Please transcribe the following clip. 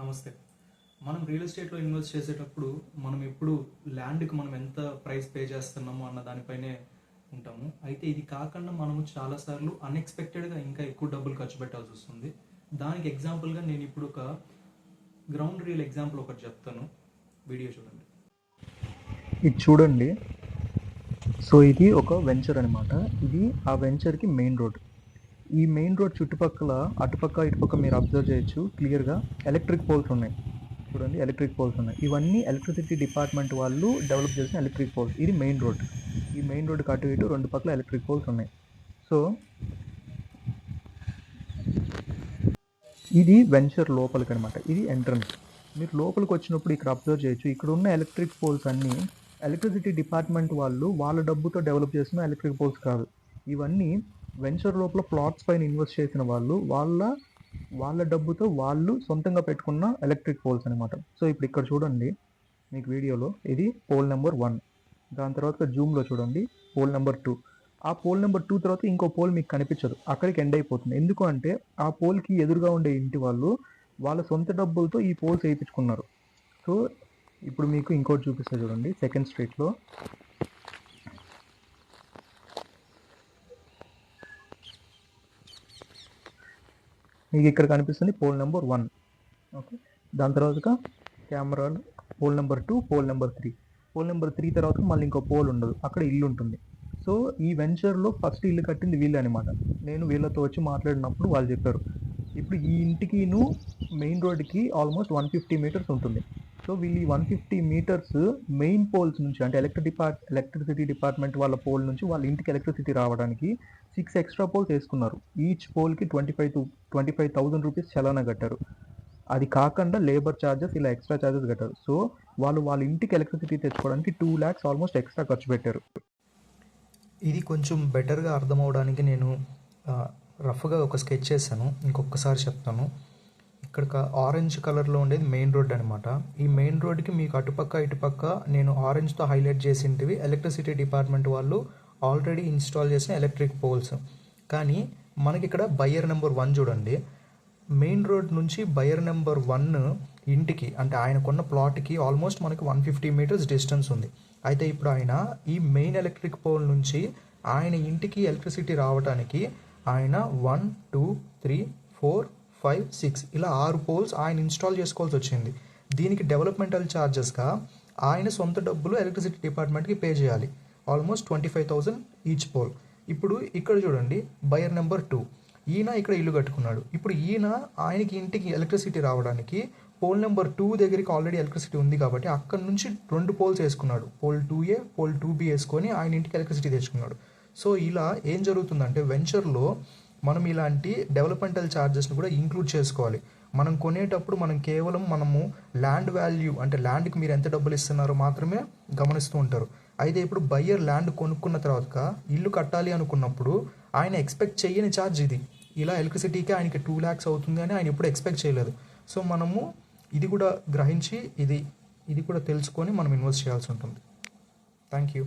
నమస్తే. మనం రియల్ ఎస్టేట్లో ఇన్వెస్ట్ చేసేటప్పుడు మనం ఎప్పుడు ల్యాండ్కి మనం ఎంత ప్రైస్ పే చేస్తున్నామో అన్న దానిపైనే ఉంటాము. అయితే ఇది కాకుండా మనము చాలాసార్లు అన్ఎక్స్పెక్టెడ్గా ఇంకా ఎక్కువ డబ్బులు ఖర్చు పెట్టాల్సి వస్తుంది. దానికి ఎగ్జాంపుల్గా నేను ఇప్పుడు ఒక గ్రౌండ్ రియల్ ఎగ్జాంపుల్ ఒకటి చెప్తాను. వీడియో చూడండి. ఇది చూడండి. సో ఇది ఒక వెంచర్ అనమాట. ఇది ఆ వెంచర్కి మెయిన్ రోడ్. ఈ మెయిన్ రోడ్ చుట్టుపక్కల అటుపక్క ఇటుపక్క మీరు అబ్జర్వ్ చేయొచ్చు క్లియర్గా ఎలక్ట్రిక్ పోల్స్ ఉన్నాయి. చూడండి, ఎలక్ట్రిక్ పోల్స్ ఉన్నాయి. ఇవన్నీ ఎలక్ట్రిసిటీ డిపార్ట్మెంట్ వాళ్ళు డెవలప్ చేసిన ఎలక్ట్రిక్ పోల్స్. ఇది మెయిన్ రోడ్. ఈ మెయిన్ రోడ్కి అటు ఇటు రెండు పక్కల ఎలక్ట్రిక్ పోల్స్ ఉన్నాయి. సో ఇది వెంచర్ లోపలికి అనమాట. ఇది ఎంట్రన్స్. మీరు లోపలికి వచ్చినప్పుడు ఇక్కడ అబ్జర్వ్ చేయొచ్చు, ఇక్కడ ఉన్న ఎలక్ట్రిక్ పోల్స్ అన్నీ ఎలక్ట్రిసిటీ డిపార్ట్మెంట్ వాళ్ళు వాళ్ళ డబ్బుతో డెవలప్ చేసిన ఎలక్ట్రిక్ పోల్స్ కాదు. ఇవన్నీ వెంచర్ లోపల ప్లాట్స్ పైన ఇన్వెస్ట్ చేసిన వాళ్ళు వాళ్ళ డబ్బుతో వాళ్ళు సొంతంగా పెట్టుకున్న ఎలక్ట్రిక్ పోల్స్ అనమాట. సో ఇప్పుడు ఇక్కడ చూడండి, మీకు వీడియోలో ఇది పోల్ నెంబర్ 1. దాని తర్వాత జూమ్లో చూడండి పోల్ నెంబర్ 2. ఆ పోల్ నెంబర్ 2 తర్వాత ఇంకో పోల్ మీకు కనిపించదు, అక్కడికి ఎండ్ అయిపోతుంది. ఎందుకు అంటే ఆ పోల్కి ఎదురుగా ఉండే ఇంటి వాళ్ళు వాళ్ళ సొంత డబ్బులతో ఈ పోల్స్ వేయించుకున్నారు. సో ఇప్పుడు మీకు ఇంకోటి చూపిస్తా చూడండి. సెకండ్ స్ట్రీట్లో మీకు ఇక్కడ కనిపిస్తుంది పోల్ నెంబర్ 1. ఓకే, దాని తర్వాత కెమెరాలు pole number 2, pole number 3. Pole number 3 తర్వాత మళ్ళీ ఇంకో పోల్ ఉండదు, అక్కడ ఇల్లు ఉంటుంది. సో ఈ వెంచర్లో ఫస్ట్ ఇల్లు కట్టింది వీళ్ళు అనమాట. నేను వీళ్ళతో వచ్చి మాట్లాడినప్పుడు వాళ్ళు చెప్పారు, ఇప్పుడు ఈ ఇంటికిను మెయిన్ రోడ్కి ఆల్మోస్ట్ 150 మీటర్స్ ఉంటుంది. సో వీళ్ళు ఈ 150 మీటర్స్ మెయిన్ పోల్స్ నుంచి, అంటే ఎలక్ట్రిసిటీ డిపార్ట్మెంట్ వాళ్ళ పోల్ నుంచి వాళ్ళ ఇంటికి ఎలక్ట్రిసిటీ రావడానికి 6 ఎక్స్ట్రా పోల్స్ వేసుకున్నారు. ఈచ్ పోల్కి 25,000 రూపీస్ చలానా కట్టారు. అది కాకుండా లేబర్ ఛార్జెస్ ఇలా ఎక్స్ట్రా ఛార్జెస్ కట్టారు. సో వాళ్ళ ఇంటికి ఎలక్ట్రిసిటీ తెచ్చుకోవడానికి 2 lakhs ఆల్మోస్ట్ ఎక్స్ట్రా ఖర్చు పెట్టారు. ఇది కొంచెం బెటర్గా అర్థమవడానికి నేను రఫ్గా ఒక స్కెచ్ చేశాను, ఇంకొకసారి చెప్తాను. ఇక్కడ ఆరెంజ్ కలర్లో ఉండేది మెయిన్ రోడ్ అనమాట. ఈ మెయిన్ రోడ్కి మీకు అటుపక్క ఇటుపక్క నేను ఆరెంజ్తో హైలైట్ చేసింటివి ఎలక్ట్రిసిటీ డిపార్ట్మెంట్ వాళ్ళు ఆల్రెడీ ఇన్స్టాల్ చేసిన ఎలక్ట్రిక్ పోల్స్. కానీ మనకి ఇక్కడ బయ్యర్ నెంబర్ 1 చూడండి. మెయిన్ రోడ్ నుంచి బయ్యర్ నెంబర్ 1 ఇంటికి, అంటే ఆయనకున్న ప్లాట్కి ఆల్మోస్ట్ మనకి 150 మీటర్స్ డిస్టెన్స్ ఉంది. అయితే ఇప్పుడు ఆయన ఈ మెయిన్ ఎలక్ట్రిక్ పోల్ నుంచి ఆయన ఇంటికి ఎలక్ట్రిసిటీ రావడానికి ఆయన 1, 2, 3, 4, 5, 6 ఇలా 6 పోల్స్ ఆయన ఇన్స్టాల్ చేసుకోవాల్సి వచ్చింది. దీనికి డెవలప్మెంటల్ ఛార్జెస్గా ఆయన సొంత డబ్బులు ఎలక్ట్రిసిటీ డిపార్ట్మెంట్కి పే చేయాలి, ఆల్మోస్ట్ 25,000 ఈచ్ పోల్. ఇప్పుడు ఇక్కడ చూడండి బయర్ నెంబర్ 2, ఈయన ఇక్కడ ఇల్లు కట్టుకున్నాడు. ఇప్పుడు ఆయనకి ఇంటికి ఎలక్ట్రిసిటీ రావడానికి పోల్ నెంబర్ 2 దగ్గరికి ఆల్రెడీ ఎలక్ట్రిసిటీ ఉంది కాబట్టి అక్కడ నుంచి 2 పోల్స్ వేసుకున్నాడు. పోల్ 2A, పోల్ 2B వేసుకొని ఆయన ఇంటికి ఎలక్ట్రిసిటీ తెచ్చుకున్నాడు. సో ఇలా ఏం జరుగుతుందంటే వెంచర్లో మనం ఇలాంటి డెవలప్మెంటల్ ఛార్జెస్ని కూడా ఇంక్లూడ్ చేసుకోవాలి. మనం కొనేటప్పుడు మనము ల్యాండ్ వాల్యూ, అంటే ల్యాండ్కి మీరు ఎంత డబ్బులు ఇస్తున్నారో మాత్రమే గమనిస్తూ ఉంటారు. అయితే ఇప్పుడు బయ్యర్ ల్యాండ్ కొనుక్కున్న తర్వాత ఇల్లు కట్టాలి అనుకున్నప్పుడు ఆయన ఎక్స్పెక్ట్ చేయని ఛార్జ్ ఇది. ఇలా ఎలక్ట్రిసిటీకి ఆయనకి 2 lakhs అవుతుంది అని ఆయన ఎప్పుడు ఎక్స్పెక్ట్ చేయలేదు. సో మనము ఇది కూడా గ్రహించి ఇది కూడా తెలుసుకొని మనం ఇన్వెస్ట్ చేయాల్సి ఉంటుంది. Thank you.